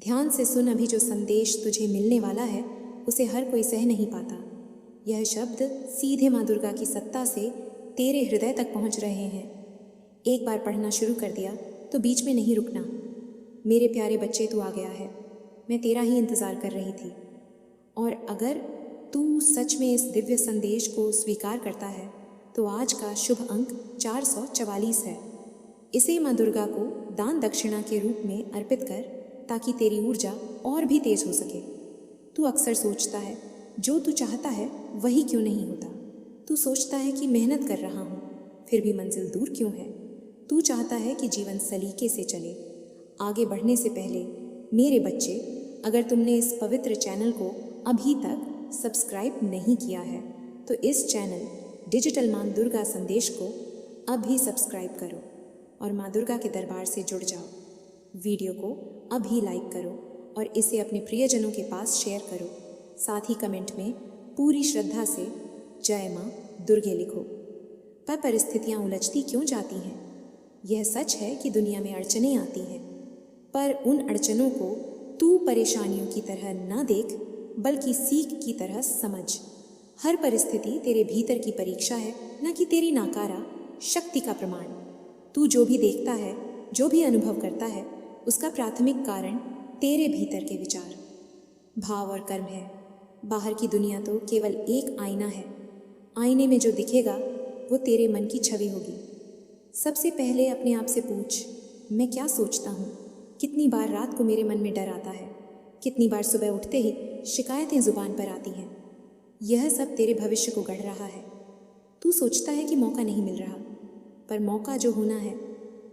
ध्यान से सुन, अभी जो संदेश तुझे मिलने वाला है उसे हर कोई सह नहीं पाता। यह शब्द सीधे माँ दुर्गा की सत्ता से तेरे हृदय तक पहुँच रहे हैं। एक बार पढ़ना शुरू कर दिया तो बीच में नहीं रुकना। मेरे प्यारे बच्चे, तू आ गया है। मैं तेरा ही इंतज़ार कर रही थी। और अगर तू सच में इस दिव्य संदेश को स्वीकार करता है तो आज का शुभ अंक 444 है। इसे माँ दुर्गा को दान दक्षिणा के रूप में अर्पित कर, ताकि तेरी ऊर्जा और भी तेज हो सके। तू अक्सर सोचता है जो तू चाहता है वही क्यों नहीं होता। तू सोचता है कि मेहनत कर रहा हूँ फिर भी मंजिल दूर क्यों है। तू चाहता है कि जीवन सलीके से चले। आगे बढ़ने से पहले मेरे बच्चे, अगर तुमने इस पवित्र चैनल को अभी तक सब्सक्राइब नहीं किया है तो इस चैनल डिजिटल माँ दुर्गा संदेश को अभी सब्सक्राइब करो और माँ दुर्गा के दरबार से जुड़ जाओ। वीडियो को अभी लाइक करो और इसे अपने प्रियजनों के पास शेयर करो। साथ ही कमेंट में पूरी श्रद्धा से जय माँ दुर्गे लिखो। पर परिस्थितियाँ उलझती क्यों जाती हैं? यह सच है कि दुनिया में अड़चनें आती हैं, पर उन अड़चनों को तू परेशानियों की तरह न देख बल्कि सीख की तरह समझ। हर परिस्थिति तेरे भीतर की परीक्षा है, न कि तेरी नाकारा शक्ति का प्रमाण। तू जो भी देखता है, जो भी अनुभव करता है, उसका प्राथमिक कारण तेरे भीतर के विचार, भाव और कर्म है। बाहर की दुनिया तो केवल एक आईना है। आईने में जो दिखेगा वो तेरे मन की छवि होगी। सबसे पहले अपने आप से पूछ, मैं क्या सोचता हूँ? कितनी बार रात को मेरे मन में डर आता है? कितनी बार सुबह उठते ही शिकायतें जुबान पर आती हैं? यह सब तेरे भविष्य को गढ़ रहा है। तू सोचता है कि मौका नहीं मिल रहा, पर मौका जो होना है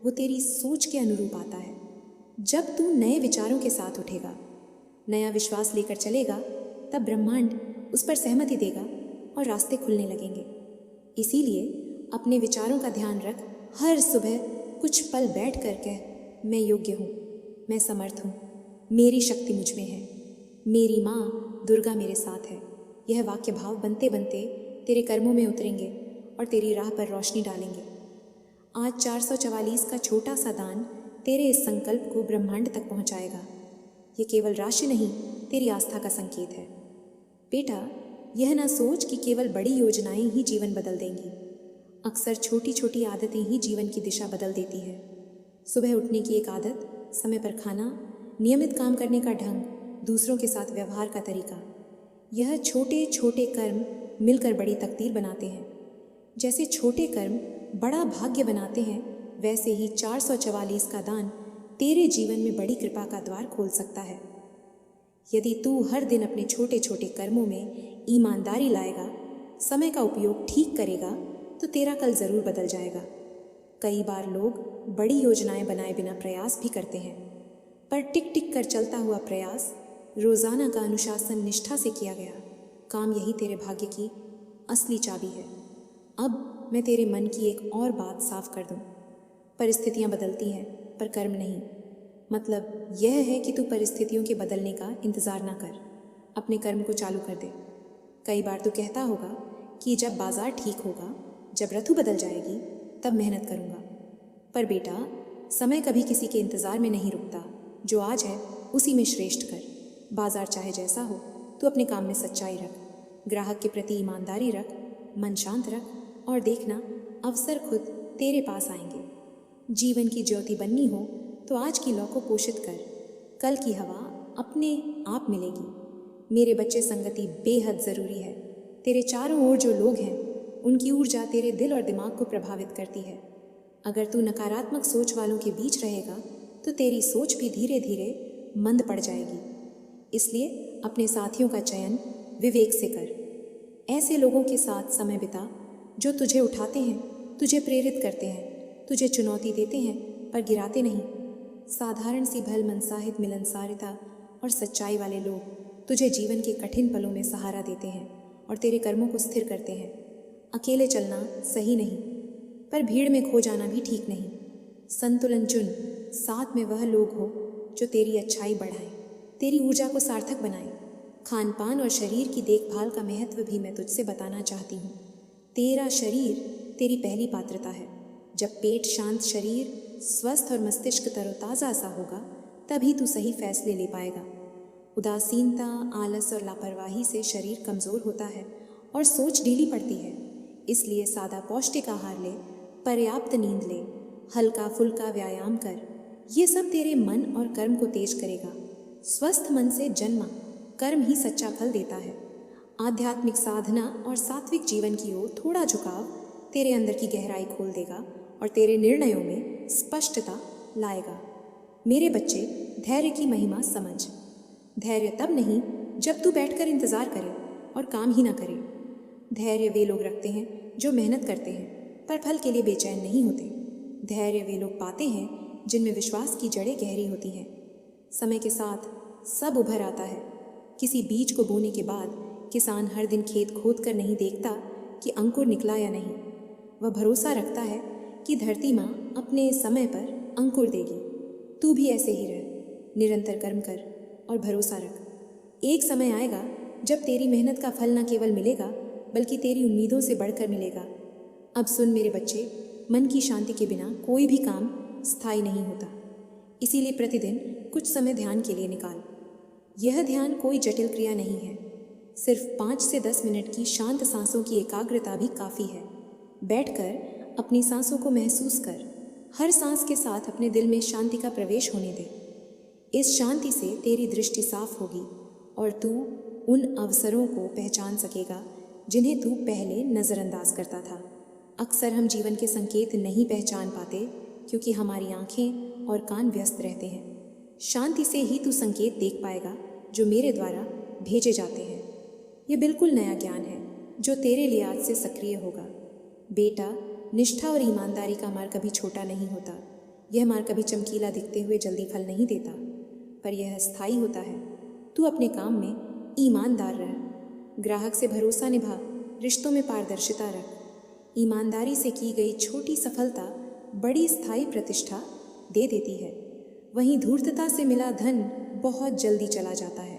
वो तेरी सोच के अनुरूप आता है। जब तू नए विचारों के साथ उठेगा, नया विश्वास लेकर चलेगा, तब ब्रह्मांड उस पर सहमति देगा और रास्ते खुलने लगेंगे। इसीलिए अपने विचारों का ध्यान रख। हर सुबह कुछ पल बैठ कर कह, मैं योग्य हूँ, मैं समर्थ हूँ, मेरी शक्ति मुझ में है, मेरी माँ दुर्गा मेरे साथ है। यह वाक्य भाव बनते बनते तेरे कर्मों में उतरेंगे और तेरी राह पर रोशनी डालेंगे। आज 444 का छोटा सा दान तेरे इस संकल्प को ब्रह्मांड तक पहुंचाएगा। ये केवल राशि नहीं, तेरी आस्था का संकेत है। बेटा, यह ना सोच कि केवल बड़ी योजनाएं ही जीवन बदल देंगी। अक्सर छोटी छोटी आदतें ही जीवन की दिशा बदल देती है। सुबह उठने की एक आदत, समय पर खाना, नियमित काम करने का ढंग, दूसरों के साथ व्यवहार का तरीका, यह छोटे छोटे कर्म मिलकर बड़ी तकदीर बनाते हैं। जैसे छोटे कर्म बड़ा भाग्य बनाते हैं, वैसे ही 444 का दान तेरे जीवन में बड़ी कृपा का द्वार खोल सकता है। यदि तू हर दिन अपने छोटे छोटे कर्मों में ईमानदारी लाएगा, समय का उपयोग ठीक करेगा, तो तेरा कल ज़रूर बदल जाएगा। कई बार लोग बड़ी योजनाएं बनाए बिना प्रयास भी करते हैं, पर टिक टिक कर चलता हुआ प्रयास, रोज़ाना का अनुशासन निष्ठा से किया गया काम, यही तेरे भाग्य की असली चाबी है। अब मैं तेरे मन की एक और बात साफ कर दूं। परिस्थितियां बदलती हैं पर कर्म नहीं। मतलब यह है कि तू परिस्थितियों के बदलने का इंतज़ार ना कर, अपने कर्म को चालू कर दे। कई बार तू कहता होगा कि जब बाजार ठीक होगा, जब ऋतु बदल जाएगी, तब मेहनत करूँगा। पर बेटा, समय कभी किसी के इंतज़ार में नहीं रुकता। जो आज है उसी में श्रेष्ठ कर। बाजार चाहे जैसा हो, तू अपने काम में सच्चाई रख, ग्राहक के प्रति ईमानदारी रख, मन शांत रख और देखना अवसर खुद तेरे पास आएंगे। जीवन की ज्योति बननी हो तो आज की लौ को पोषित कर, कल की हवा अपने आप मिलेगी। मेरे बच्चे, संगति बेहद ज़रूरी है। तेरे चारों ओर जो लोग हैं उनकी ऊर्जा तेरे दिल और दिमाग को प्रभावित करती है। अगर तू नकारात्मक सोच वालों के बीच रहेगा तो तेरी सोच भी धीरे धीरे मंद पड़ जाएगी। इसलिए अपने साथियों का चयन विवेक से कर। ऐसे लोगों के साथ समय बिता जो तुझे उठाते हैं, तुझे प्रेरित करते हैं, तुझे चुनौती देते हैं पर गिराते नहीं। साधारण सी भल मनसाहित मिलनसारिता और सच्चाई वाले लोग तुझे जीवन के कठिन पलों में सहारा देते हैं और तेरे कर्मों को स्थिर करते हैं। अकेले चलना सही नहीं, पर भीड़ में खो जाना भी ठीक नहीं। संतुलन चुन, साथ में वह लोग हो जो तेरी अच्छाई बढ़ाएं, तेरी ऊर्जा को सार्थक बनाएं। खान पान और शरीर की देखभाल का महत्व भी मैं तुझसे बताना चाहती हूँ। तेरा शरीर तेरी पहली पात्रता है। जब पेट शांत, शरीर स्वस्थ और मस्तिष्क तरोताज़ा सा होगा, तभी तू सही फैसले ले पाएगा। उदासीनता, आलस और लापरवाही से शरीर कमज़ोर होता है और सोच ढीली पड़ती है। इसलिए सादा पौष्टिक आहार ले, पर्याप्त नींद ले, हल्का फुल्का व्यायाम कर। ये सब तेरे मन और कर्म को तेज करेगा। स्वस्थ मन से जन्मा कर्म ही सच्चा फल देता है। आध्यात्मिक साधना और सात्विक जीवन की ओर थोड़ा झुकाव तेरे अंदर की गहराई खोल देगा और तेरे निर्णयों में स्पष्टता लाएगा। मेरे बच्चे, धैर्य की महिमा समझ। धैर्य तब नहीं जब तू बैठकर इंतज़ार करे और काम ही ना करे। धैर्य वे लोग रखते हैं जो मेहनत करते हैं पर फल के लिए बेचैन नहीं होते। धैर्य वे लोग पाते हैं जिनमें विश्वास की जड़ें गहरी होती हैं। समय के साथ सब उभर आता है। किसी बीज को बोने के बाद किसान हर दिन खेत खोद कर नहीं देखता कि अंकुर निकला या नहीं। वह भरोसा रखता है कि धरती माँ अपने समय पर अंकुर देगी। तू भी ऐसे ही रह, निरंतर कर्म कर और भरोसा रख। एक समय आएगा जब तेरी मेहनत का फल न केवल मिलेगा बल्कि तेरी उम्मीदों से बढ़कर मिलेगा। अब सुन मेरे बच्चे, मन की शांति के बिना कोई भी काम स्थायी नहीं होता। इसीलिए प्रतिदिन कुछ समय ध्यान के लिए निकाल। यह ध्यान कोई जटिल क्रिया नहीं है। सिर्फ 5 से 10 मिनट की शांत सांसों की एकाग्रता भी काफ़ी है। बैठकर अपनी सांसों को महसूस कर। हर सांस के साथ अपने दिल में शांति का प्रवेश होने दे। इस शांति से तेरी दृष्टि साफ होगी और तू उन अवसरों को पहचान सकेगा जिन्हें तू पहले नज़रअंदाज करता था। अक्सर हम जीवन के संकेत नहीं पहचान पाते क्योंकि हमारी आंखें और कान व्यस्त रहते हैं। शांति से ही तू संकेत देख पाएगा जो मेरे द्वारा भेजे जाते हैं। ये बिल्कुल नया ज्ञान है जो तेरे लिए आज से सक्रिय होगा। बेटा, निष्ठा और ईमानदारी का मार्ग कभी छोटा नहीं होता। यह मार्ग कभी चमकीला दिखते हुए जल्दी फल नहीं देता, पर यह स्थायी होता है। तू अपने काम में ईमानदार रह, ग्राहक से भरोसा निभा, रिश्तों में पारदर्शिता रख। ईमानदारी से की गई छोटी सफलता बड़ी स्थायी प्रतिष्ठा दे देती है। वहीं धूर्तता से मिला धन बहुत जल्दी चला जाता है।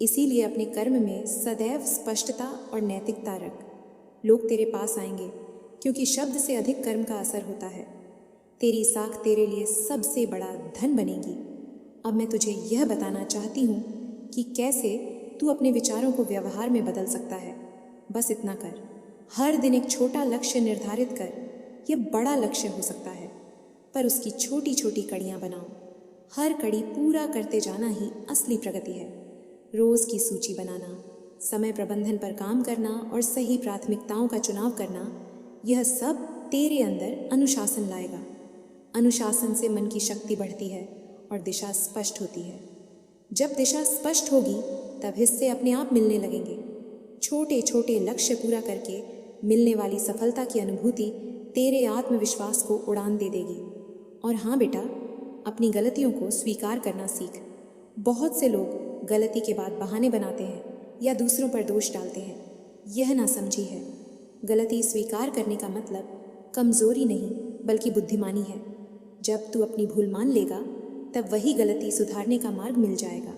इसीलिए अपने कर्म में सदैव स्पष्टता और नैतिकता रख। लोग तेरे पास आएंगे क्योंकि शब्द से अधिक कर्म का असर होता है। तेरी साख तेरे लिए सबसे बड़ा धन बनेगी। अब मैं तुझे यह बताना चाहती हूँ कि कैसे तू अपने विचारों को व्यवहार में बदल सकता है। बस इतना कर, हर दिन एक छोटा लक्ष्य निर्धारित कर। यह बड़ा लक्ष्य हो सकता है, पर उसकी छोटी छोटी कड़ियाँ बनाओ। हर कड़ी पूरा करते जाना ही असली प्रगति है। रोज़ की सूची बनाना, समय प्रबंधन पर काम करना और सही प्राथमिकताओं का चुनाव करना, यह सब तेरे अंदर अनुशासन लाएगा। अनुशासन से मन की शक्ति बढ़ती है और दिशा स्पष्ट होती है। जब दिशा स्पष्ट होगी तब हिस्से अपने आप मिलने लगेंगे। छोटे छोटे लक्ष्य पूरा करके मिलने वाली सफलता की अनुभूति तेरे आत्मविश्वास को उड़ान दे देगी। और हाँ बेटा, अपनी गलतियों को स्वीकार करना सीख। बहुत से लोग गलती के बाद बहाने बनाते हैं या दूसरों पर दोष डालते हैं। यह ना समझी है। गलती स्वीकार करने का मतलब कमज़ोरी नहीं बल्कि बुद्धिमानी है। जब तू अपनी भूल मान लेगा तब वही गलती सुधारने का मार्ग मिल जाएगा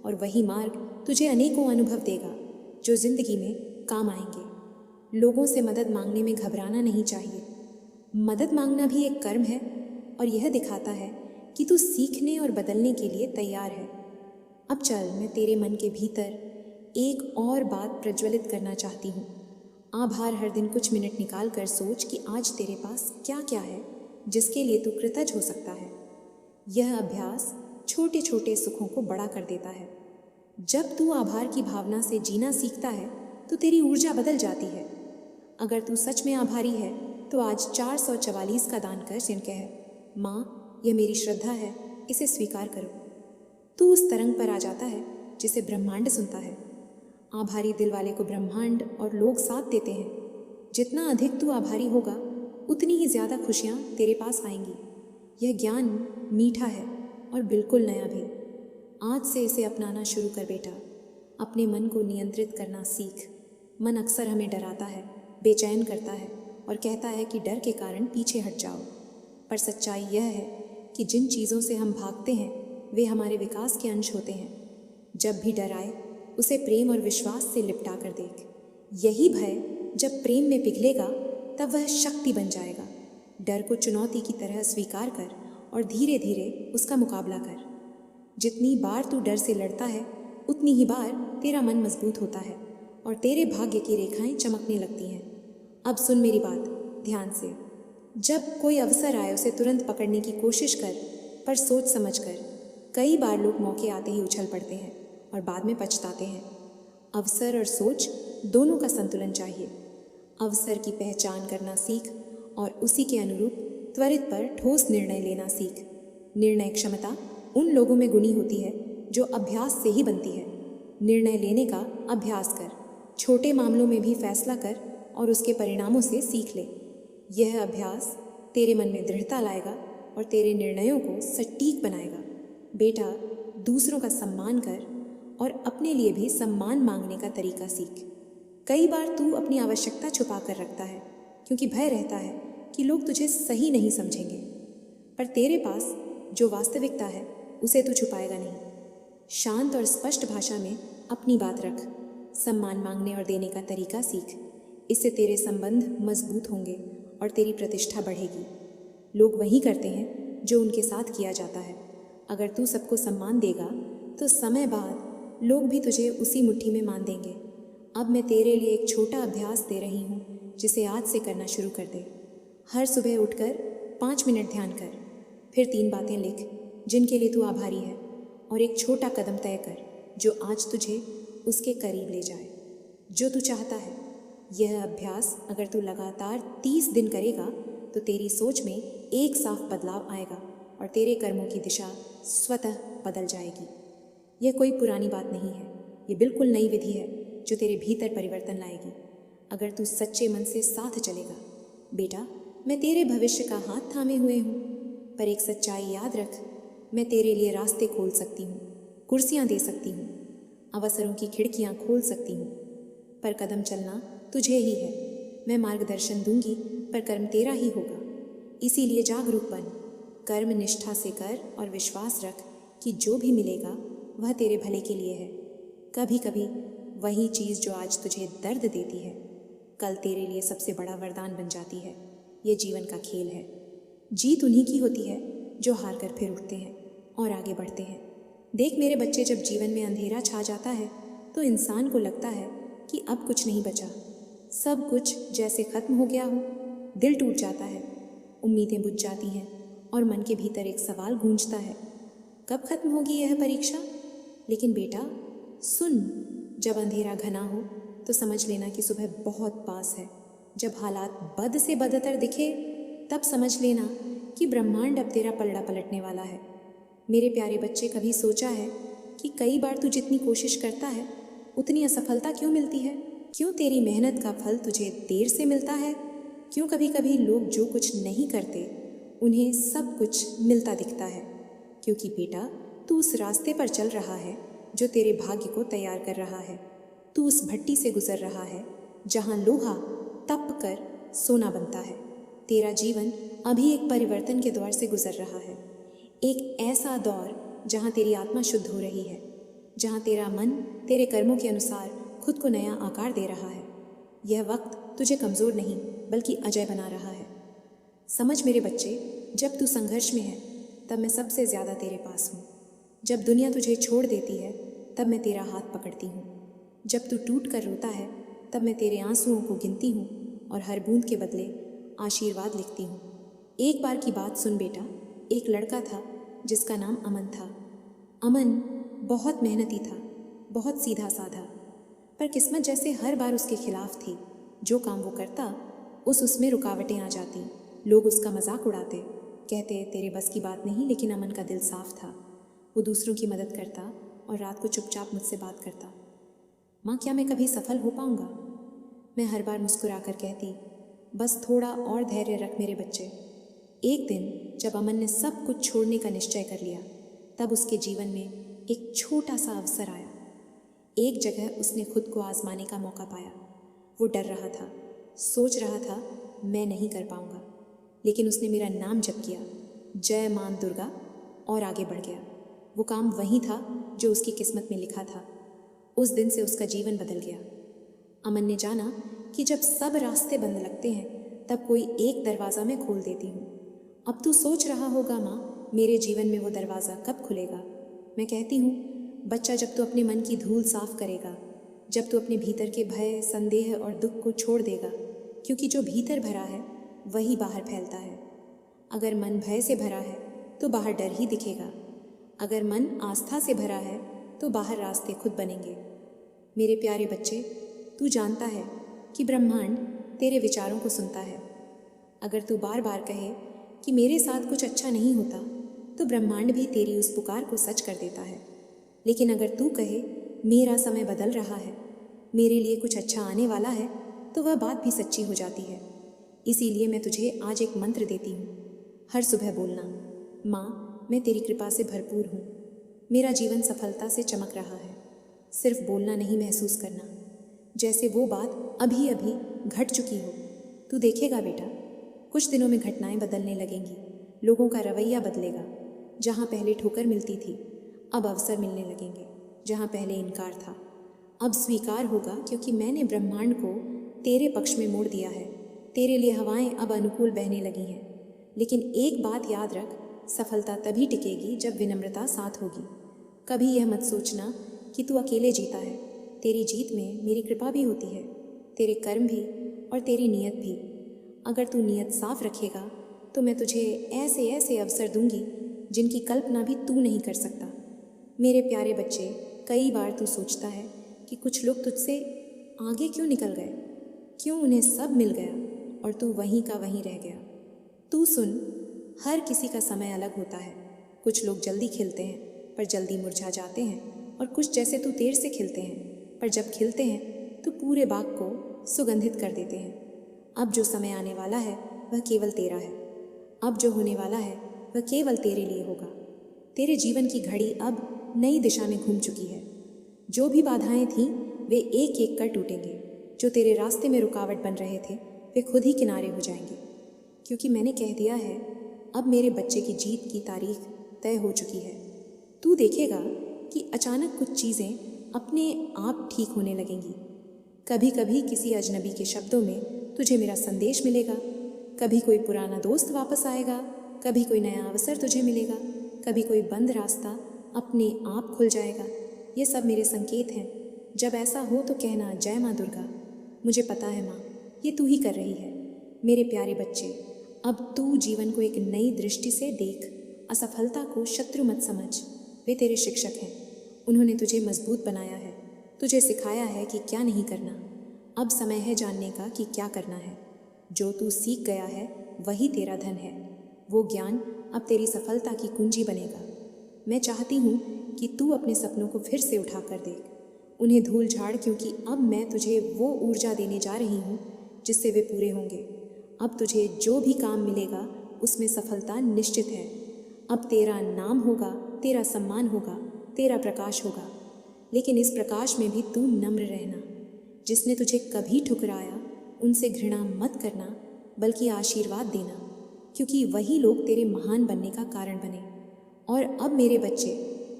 और वही मार्ग तुझे अनेकों अनुभव देगा जो ज़िंदगी में काम आएंगे। लोगों से मदद मांगने में घबराना नहीं चाहिए। मदद मांगना भी एक कर्म है और यह दिखाता है कि तू सीखने और बदलने के लिए तैयार है। अब चल, मैं तेरे मन के भीतर एक और बात प्रज्वलित करना चाहती हूँ। आभार हर दिन कुछ मिनट निकाल कर सोच कि आज तेरे पास क्या क्या है जिसके लिए तू कृतज्ञ हो सकता है। यह अभ्यास छोटे छोटे सुखों को बड़ा कर देता है। जब तू आभार की भावना से जीना सीखता है तो तेरी ऊर्जा बदल जाती है। अगर तू सच में आभारी है तो आज 444 का दान कर जिनके है, माँ यह मेरी श्रद्धा है, इसे स्वीकार करो। तू उस तरंग पर आ जाता है जिसे ब्रह्मांड सुनता है। आभारी दिल वाले को ब्रह्मांड और लोग साथ देते हैं। जितना अधिक तू आभारी होगा उतनी ही ज़्यादा खुशियाँ तेरे पास आएंगी। यह ज्ञान मीठा है और बिल्कुल नया भी। आज से इसे अपनाना शुरू कर बेटा। अपने मन को नियंत्रित करना सीख। मन अक्सर हमें डराता है, बेचैन करता है और कहता है कि डर के कारण पीछे हट जाओ। पर सच्चाई यह है कि जिन चीज़ों से हम भागते हैं वे हमारे विकास के अंश होते हैं। जब भी डर आए उसे प्रेम और विश्वास से लिपटा कर देख। यही भय जब प्रेम में पिघलेगा तब वह शक्ति बन जाएगा। डर को चुनौती की तरह स्वीकार कर और धीरे धीरे उसका मुकाबला कर। जितनी बार तू डर से लड़ता है उतनी ही बार तेरा मन मजबूत होता है और तेरे भाग्य की रेखाएं चमकने लगती हैं। अब सुन मेरी बात ध्यान से। जब कोई अवसर आए उसे तुरंत पकड़ने की कोशिश कर, पर सोच समझ कर। कई बार लोग मौके आते ही उछल पड़ते हैं और बाद में पछताते हैं। अवसर और सोच दोनों का संतुलन चाहिए। अवसर की पहचान करना सीख और उसी के अनुरूप त्वरित पर ठोस निर्णय लेना सीख। निर्णय क्षमता उन लोगों में गुणी होती है जो अभ्यास से ही बनती है। निर्णय लेने का अभ्यास कर, छोटे मामलों में भी फैसला कर और उसके परिणामों से सीख ले। यह अभ्यास तेरे मन में दृढ़ता लाएगा और तेरे निर्णयों को सटीक बनाएगा। बेटा, दूसरों का सम्मान कर और अपने लिए भी सम्मान मांगने का तरीका सीख। कई बार तू अपनी आवश्यकता छुपा कर रखता है क्योंकि भय रहता है कि लोग तुझे सही नहीं समझेंगे, पर तेरे पास जो वास्तविकता है उसे तू छुपाएगा नहीं। शांत और स्पष्ट भाषा में अपनी बात रख। सम्मान मांगने और देने का तरीका सीख। इससे तेरे संबंध मजबूत होंगे और तेरी प्रतिष्ठा बढ़ेगी। लोग वही करते हैं जो उनके साथ किया जाता है। अगर तू सबको सम्मान देगा तो समय बाद लोग भी तुझे उसी मुट्ठी में मान देंगे। अब मैं तेरे लिए एक छोटा अभ्यास दे रही हूँ जिसे आज से करना शुरू कर दे। हर सुबह उठकर 5 मिनट ध्यान कर, फिर 3 बातें लिख जिनके लिए तू आभारी है और एक छोटा कदम तय कर जो आज तुझे उसके करीब ले जाए जो तू चाहता है। यह अभ्यास अगर तू लगातार 30 दिन करेगा तो तेरी सोच में एक साफ बदलाव आएगा और तेरे कर्मों की दिशा स्वतः बदल जाएगी। यह कोई पुरानी बात नहीं है, ये बिल्कुल नई विधि है जो तेरे भीतर परिवर्तन लाएगी अगर तू सच्चे मन से साथ चलेगा। बेटा, मैं तेरे भविष्य का हाथ थामे हुए हूँ, पर एक सच्चाई याद रख, मैं तेरे लिए रास्ते खोल सकती हूँ, कुर्सियाँ दे सकती हूँ, अवसरों की खिड़कियाँ खोल सकती हूँ, पर कदम चलना तुझे ही है। मैं मार्गदर्शन दूंगी पर कर्म तेरा ही होगा। इसीलिए जागरूक बन, कर्म निष्ठा से कर और विश्वास रख कि जो भी मिलेगा वह तेरे भले के लिए है। कभी कभी वही चीज़ जो आज तुझे दर्द देती है कल तेरे लिए सबसे बड़ा वरदान बन जाती है। ये जीवन का खेल है। जीत उन्हीं की होती है जो हार कर फिर उठते हैं और आगे बढ़ते हैं। देख मेरे बच्चे, जब जीवन में अंधेरा छा जाता है तो इंसान को लगता है कि अब कुछ नहीं बचा, सब कुछ जैसे खत्म हो गया हो। दिल टूट जाता है, उम्मीदें बुझ जाती हैं और मन के भीतर एक सवाल गूंजता है, कब खत्म होगी यह परीक्षा। लेकिन बेटा सुन, जब अंधेरा घना हो तो समझ लेना कि सुबह बहुत पास है। जब हालात बद से बदतर दिखे तब समझ लेना कि ब्रह्मांड अब तेरा पलड़ा पलटने वाला है। मेरे प्यारे बच्चे, कभी सोचा है कि कई बार तू जितनी कोशिश करता है उतनी असफलता क्यों मिलती है? क्यों तेरी मेहनत का फल तुझे देर से मिलता है? क्यों कभी कभी लोग जो कुछ नहीं करते उन्हें सब कुछ मिलता दिखता है? क्योंकि बेटा, तू उस रास्ते पर चल रहा है जो तेरे भाग्य को तैयार कर रहा है। तू उस भट्टी से गुजर रहा है जहाँ लोहा तप कर सोना बनता है। तेरा जीवन अभी एक परिवर्तन के दौर से गुजर रहा है, एक ऐसा दौर जहाँ तेरी आत्मा शुद्ध हो रही है, जहाँ तेरा मन तेरे कर्मों के अनुसार खुद को नया आकार दे रहा है। यह वक्त तुझे कमज़ोर नहीं बल्कि अजय बना रहा है। समझ मेरे बच्चे, जब तू संघर्ष में है तब मैं सबसे ज़्यादा तेरे पास हूँ। जब दुनिया तुझे छोड़ देती है तब मैं तेरा हाथ पकड़ती हूँ। जब तू टूट कर रोता है तब मैं तेरे आंसुओं को गिनती हूँ और हर बूंद के बदले आशीर्वाद लिखती हूँ। एक बार की बात सुन बेटा, एक लड़का था जिसका नाम अमन था। अमन बहुत मेहनती था, बहुत सीधा साधा, पर किस्मत जैसे हर बार उसके खिलाफ थी। जो काम वो करता उसमें रुकावटें आ जाती। लोग उसका मजाक उड़ाते, कहते तेरे बस की बात नहीं। लेकिन अमन का दिल साफ था। वो दूसरों की मदद करता और रात को चुपचाप मुझसे बात करता, माँ क्या मैं कभी सफल हो पाऊँगा? मैं हर बार मुस्कुरा कर कहती, बस थोड़ा और धैर्य रख मेरे बच्चे। एक दिन जब अमन ने सब कुछ छोड़ने का निश्चय कर लिया तब उसके जीवन में एक छोटा सा अवसर आया। एक जगह उसने खुद को आजमाने का मौका पाया। वो डर रहा था, सोच रहा था मैं नहीं कर पाऊँगा, लेकिन उसने मेरा नाम जप किया, जय मां दुर्गा, और आगे बढ़ गया। वो काम वही था जो उसकी किस्मत में लिखा था। उस दिन से उसका जीवन बदल गया। अमन ने जाना कि जब सब रास्ते बंद लगते हैं तब कोई एक दरवाज़ा मैं खोल देती हूँ। अब तू सोच रहा होगा माँ, मेरे जीवन में वो दरवाज़ा कब खुलेगा? मैं कहती हूँ, बच्चा, जब तू अपने मन की धूल साफ करेगा, जब तू अपने भीतर के भय, संदेह और दुख को छोड़ देगा, क्योंकि जो भीतर भरा है वही बाहर फैलता है। अगर मन भय से भरा है तो बाहर डर ही दिखेगा। अगर मन आस्था से भरा है तो बाहर रास्ते खुद बनेंगे। मेरे प्यारे बच्चे, तू जानता है कि ब्रह्मांड तेरे विचारों को सुनता है। अगर तू बार बार कहे कि मेरे साथ कुछ अच्छा नहीं होता, तो ब्रह्मांड भी तेरी उस पुकार को सच कर देता है। लेकिन अगर तू कहे मेरा समय बदल रहा है, मेरे लिए कुछ अच्छा आने वाला है, तो वह बात भी सच्ची हो जाती है। इसीलिए मैं तुझे आज एक मंत्र देती हूँ। हर सुबह बोलना, माँ, मैं तेरी कृपा से भरपूर हूँ, मेरा जीवन सफलता से चमक रहा है। सिर्फ बोलना नहीं, महसूस करना, जैसे वो बात अभी अभी घट चुकी हो। तू देखेगा बेटा, कुछ दिनों में घटनाएं बदलने लगेंगी, लोगों का रवैया बदलेगा। जहाँ पहले ठोकर मिलती थी, अब अवसर मिलने लगेंगे। जहाँ पहले इनकार था, अब स्वीकार होगा, क्योंकि मैंने ब्रह्मांड को तेरे पक्ष में मोड़ दिया है। तेरे लिए हवाएं अब अनुकूल बहने लगी हैं। लेकिन एक बात याद रख, सफलता तभी टिकेगी जब विनम्रता साथ होगी। कभी यह मत सोचना कि तू अकेले जीता है। तेरी जीत में मेरी कृपा भी होती है, तेरे कर्म भी और तेरी नीयत भी। अगर तू नीयत साफ रखेगा तो मैं तुझे ऐसे ऐसे अवसर दूंगी जिनकी कल्पना भी तू नहीं कर सकता। मेरे प्यारे बच्चे, कई बार तू सोचता है कि कुछ लोग तुझसे आगे क्यों निकल गए, क्यों उन्हें सब मिल गया और तू वहीं का वहीं रह गया। तू सुन, हर किसी का समय अलग होता है। कुछ लोग जल्दी खिलते हैं पर जल्दी मुरझा जाते हैं, और कुछ जैसे तू देर से खिलते हैं पर जब खिलते हैं तो पूरे बाग को सुगंधित कर देते हैं। अब जो समय आने वाला है वह केवल तेरा है। अब जो होने वाला है वह केवल तेरे लिए होगा। तेरे जीवन की घड़ी अब नई दिशा में घूम चुकी है। जो भी बाधाएं थीं वे एक एक कर टूटेंगे। जो तेरे रास्ते में रुकावट बन रहे थे वे खुद ही किनारे हो जाएंगे, क्योंकि मैंने कह दिया है, अब मेरे बच्चे की जीत की तारीख तय हो चुकी है। तू देखेगा कि अचानक कुछ चीज़ें अपने आप ठीक होने लगेंगी। कभी कभी किसी अजनबी के शब्दों में तुझे मेरा संदेश मिलेगा, कभी कोई पुराना दोस्त वापस आएगा, कभी कोई नया अवसर तुझे मिलेगा, कभी कोई बंद रास्ता अपने आप खुल जाएगा। ये सब मेरे संकेत हैं। जब ऐसा हो तो कहना, जय माँ दुर्गा। मुझे पता है माँ, ये तू ही कर रही है। मेरे प्यारे बच्चे, अब तू जीवन को एक नई दृष्टि से देख। असफलता को शत्रु मत समझ, वे तेरे शिक्षक हैं। उन्होंने तुझे मजबूत बनाया है, तुझे सिखाया है कि क्या नहीं करना। अब समय है जानने का कि क्या करना है। जो तू सीख गया है वही तेरा धन है। वो ज्ञान अब तेरी सफलता की कुंजी बनेगा। मैं चाहती हूँ कि तू अपने सपनों को फिर से उठा कर देख, उन्हें धूल झाड़, क्योंकि अब मैं तुझे वो ऊर्जा देने जा रही हूँ जिससे वे पूरे होंगे। अब तुझे जो भी काम मिलेगा उसमें सफलता निश्चित है। अब तेरा नाम होगा, तेरा सम्मान होगा, तेरा प्रकाश होगा। लेकिन इस प्रकाश में भी तू नम्र रहना। जिसने तुझे कभी ठुकराया उनसे घृणा मत करना, बल्कि आशीर्वाद देना, क्योंकि वही लोग तेरे महान बनने का कारण बने। और अब मेरे बच्चे,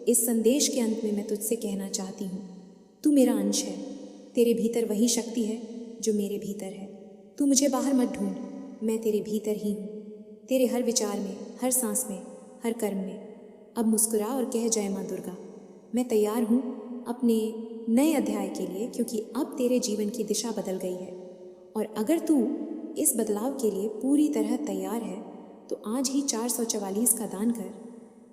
इस संदेश के अंत में मैं तुझसे कहना चाहती हूँ, तू मेरा अंश है। तेरे भीतर वही शक्ति है जो मेरे भीतर है। तू मुझे बाहर मत ढूंढ, मैं तेरे भीतर ही हूँ, तेरे हर विचार में, हर सांस में, हर कर्म में। अब मुस्कुरा और कह, जय माँ दुर्गा। मैं तैयार हूँ अपने नए अध्याय के लिए, क्योंकि अब तेरे जीवन की दिशा बदल गई है। और अगर तू इस बदलाव के लिए पूरी तरह तैयार है तो आज ही 444 का दान कर।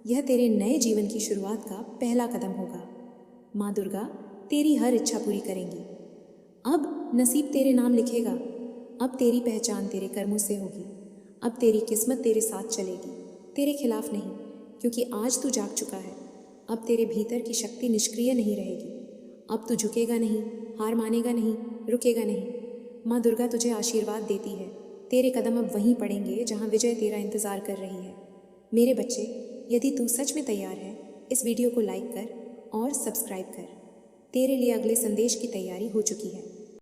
यह तेरे नए जीवन की शुरुआत का पहला कदम होगा। माँ दुर्गा तेरी हर इच्छा पूरी करेंगी। अब नसीब तेरे नाम लिखेगा। अब तेरी पहचान तेरे कर्मों से होगी। अब तेरी किस्मत तेरे साथ चलेगी, तेरे खिलाफ नहीं, क्योंकि आज तू जाग चुका है। अब तेरे भीतर की शक्ति निष्क्रिय नहीं रहेगी। अब तू झुकेगा नहीं, हार मानेगा नहीं, रुकेगा नहीं। माँ दुर्गा तुझे आशीर्वाद देती है। तेरे कदम अब वहीं पड़ेंगे जहाँ विजय तेरा इंतज़ार कर रही है। मेरे बच्चे, यदि तू सच में तैयार है, इस वीडियो को लाइक कर और सब्सक्राइब कर। तेरे लिए अगले संदेश की तैयारी हो चुकी है।